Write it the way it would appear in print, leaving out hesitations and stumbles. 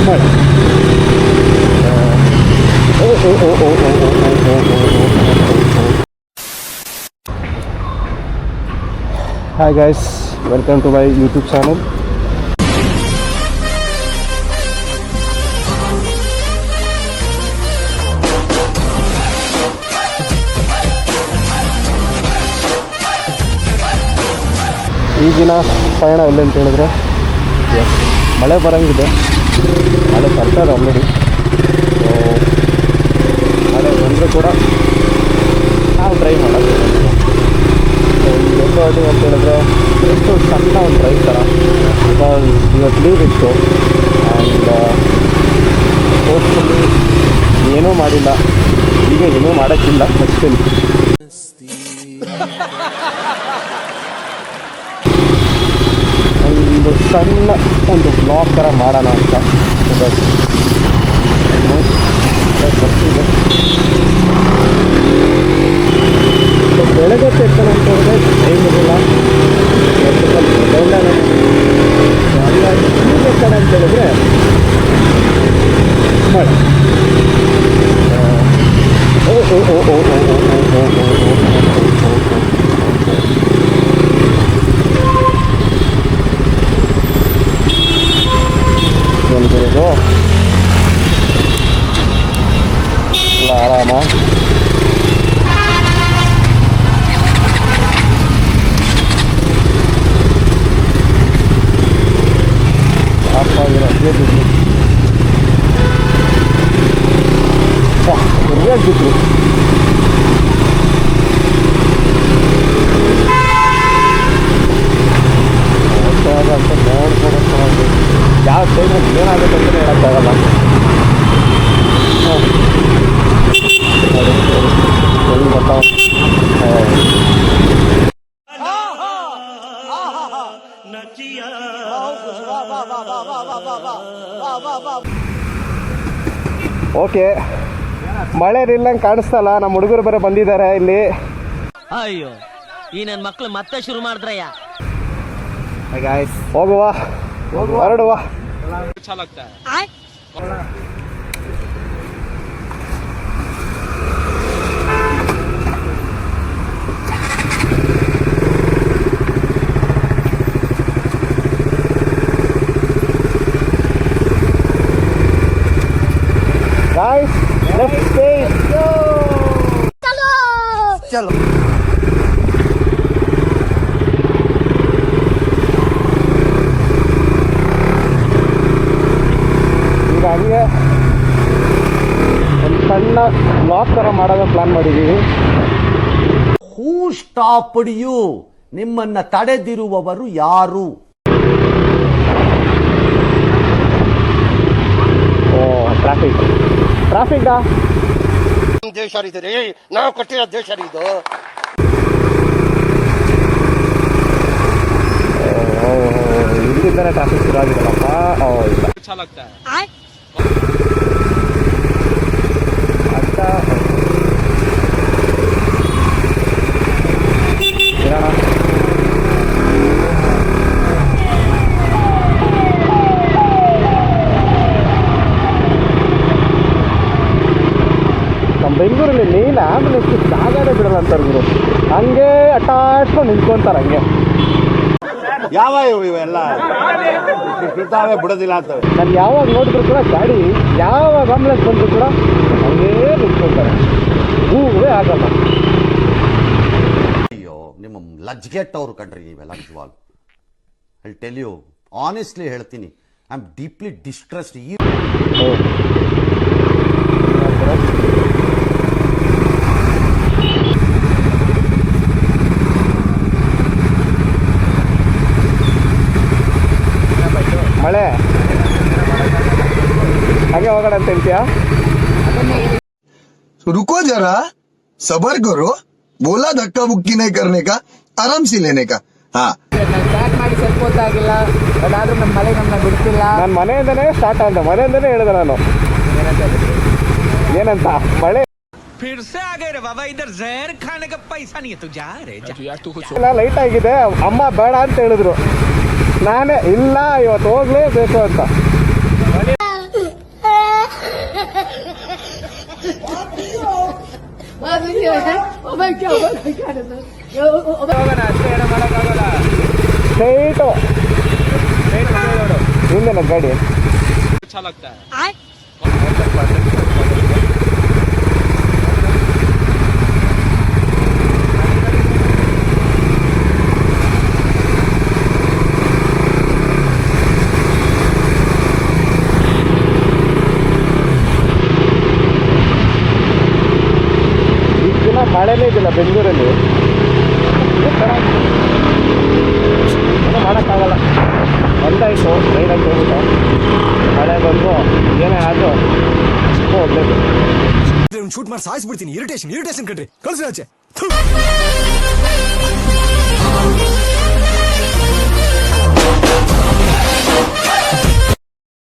ಮಳೆ. Hi guys, welcome to my YouTube channel. ಈಗಿನ ಪಯಣ ಎಲ್ಲಿ ಅಂತ ಹೇಳಿದ್ರೆ ಮಳೆ ಬರೋಂಗಿದೆ, ಮಳೆ ಬರ್ತಾರೆ ಆಲ್ರೆಡಿ. ಮಳೆ ಬಂದರೆ ಕೂಡ ನಾವು ಡ್ರೈವ್ ಮಾಡೋದು. ಎಲ್ಲಿ ಹೊರಟಿವಿ ಅಂತ ಹೇಳಿದ್ರೆ ಎಷ್ಟು ಸಣ್ಣ ಒಂದು ಡ್ರೈವ್ ಥರ, ಬಿಕಾಸ್ ಇವತ್ತು ಲೀವ್ ಇತ್ತು ಆ್ಯಂಡ್ ಹೋಪ್ಫುಲ್ಲಿ ಏನೂ ಮಾಡಿಲ್ಲ, ಈಗ ಏನೂ ಮಾಡೋಕ್ಕಿಲ್ಲ. ಬಟ್ ಸ್ಟಿಲ್ ಒಂದು ಸಣ್ಣ ಒಂದು ಬ್ಲಾಗ್ ಥರ ಮಾಡೋಣ ಅಂತ ಬರ್ತಿದೆ. ಬೆಳಗ್ಗೆ ತೆಕ್ಕಣ ಅಂತ ಹೇಳಿದ್ರೆ ಟೈಮ್ ಇರಲಿಲ್ಲ, ತೆಕ್ಕಣ ಅಂತ ಹೇಳಿದ್ರೆ ಮಳೆ. ಏನಿದು ಎಲ್ಲ ಆರಾಮ. ಸರಿಯಾಗಿದ್ರು ಅಂತ ನೋಡ್ಕೊಂಡು ಯಾವ ಟೈಮಲ್ಲಿ ಏನಾಗುತ್ತೆ ಅಂತ ಹೇಳೋಕ್ಕಾಗಲ್ಲ. ಓಕೆ, ಮಳೆ ನಿಲ್ಲಂಗೆ ಕಾಣಿಸ್ತಲ್ಲ. ನಮ್ಮ ಹುಡುಗರು ಬೇರೆ ಬಂದಿದ್ದಾರೆ ಇಲ್ಲಿ. ಅಯ್ಯೋ, ಈ ನನ್ನ ಮಕ್ಳು ಮತ್ತೆ ಶುರು ಮಾಡಿದ್ರಯ್ಯ. ಹೋಗುವ, ಹೊರಡುವ. Guys, let's stay. चलो. ಈಗ ಹಂಗೆ ಒಂದು ಸಣ್ಣ ಬ್ಲಾಗ್ ಥರ ಮಾಡೋದ ಪ್ಲಾನ್ ಮಾಡಿದ್ದೀವಿ. ಹೂ ಸ್ಟಾಪ್ಡ್ ಯು? ನಿಮ್ಮನ್ನ ತಡೆದಿರುವವರು ಯಾರು? ಟ್ರಾಫಿಕ್ ದೇಶ ರೀ, ನಾವು ಕೊಟ್ಟಿರೋ ದೇಶ ಇದು. ಇಲ್ಲಿಂದನೇ ಟ್ರಾಫಿಕ್ ಶುರು ಆಗಿರಲ್ಲಪ್ಪ. ನಮ್ಮ ಬೆಂಗಳೂರಲ್ಲಿ ಮೇನ್ ಆಂಬುಲೆನ್ಸ್ ಜಾಗನೇ ಬಿಡಲ್ಲ ಅಂತಾರೆ ಗುರು. ಹಂಗೆ ಅಟ್ಟಾಡ್ಸ್ಕೊಂಡು ನಿಂತ್ಕೊಂತಾರೆ ಹಂಗೆ. ಯಾವ ಇವೆಲ್ಲ ಬಿಡೋದಿಲ್ಲ ಅಂತವೆ. ನಾನು ಯಾವಾಗ ನೋಡಿದ್ರು ಕೂಡ ಗಾಡಿ, ಯಾವಾಗ ಆಂಬುಲೆನ್ಸ್ ಬಂದ್ರು ಕೂಡ ಹಂಗೇ ನಿಂತ್ಕೊಳ್ತಾರೆ, ಹೂವೇ ಆಗಲ್ಲ. ಅಯ್ಯೋ, ನಿಮ್ಮ ಲಜ್ಗೆಟ್ಟವ್ರು ಕಂಡ್ರಿ ನೀವೆಲ್ಲ. ನಿಜವಾಗ ಐ ಟೆಲ್ ಯು ಆನೆಸ್ಟ್ಲಿ ಹೇಳ್ತೀನಿ, ಐ ಆಮ್ ಡೀಪ್ಲಿ ಡಿಸ್ಟ್ರೆಸ್ಡ್. ಮಳೆ ಹಂಗೆ ಹೋಗೋಣ ಅಂತ ಹೇಳ್ತೀಯಾ? रुको जरा, सबर करो. बोला धक्का बुक्की नहीं करने का, आराम से लेने का. हाँ, ನಾನು ಮನೆಯಿಂದನೇ ಸ್ಟಾರ್ಟ್ ಆದ, ಮನೆಯಿಂದನೇ ಹೇಳಿದೆ ನಾನು. ಏನಂತ ಮಳೆ फिर से आ गए रे बाबा, इधर जहर खाने का पैसा नहीं है, तू जा रे जा। ಎಲ್ಲ ಲೈಟ್ ಆಗಿದೆ, ಅಮ್ಮ ಬೇಡ ಅಂತ ಹೇಳಿದ್ರು. ನಾನೇ ಇಲ್ಲ ಇವತ್ತು ಹೋಗ್ಲೇಬೇಕು ಅಂತ. ಸ್ಟ್ರೈಟು ಹಿಂದೆಲ್ಲ ಗಾಡಿ ಇಷ್ಟು ದಿನ ಮಳೆನೇ ಇದ್ದಿಲ್ಲ ಬೆಂಗಳೂರಲ್ಲಿ ಏನೂ ಮಾಡೋಕ್ಕಾಗಲ್ಲ. ಬಂದಾಯಿತು ರೈಲಾಗಿ ಹೋಗ್ಬಿಟ್ಟು ಮಳೆ ಬಂದು ಏನೇ ಆದರೂ ಹೋಗ್ಬೇಕು. ಶೂಟ್ ಮಾಡಿ ಸಾಯಿಸ್ಬಿಡ್ತೀನಿ. ಇರಿಟೇಷನ್ ಕಣ್ರಿ, ಕಳ್ಸಿ ಆಚೆ.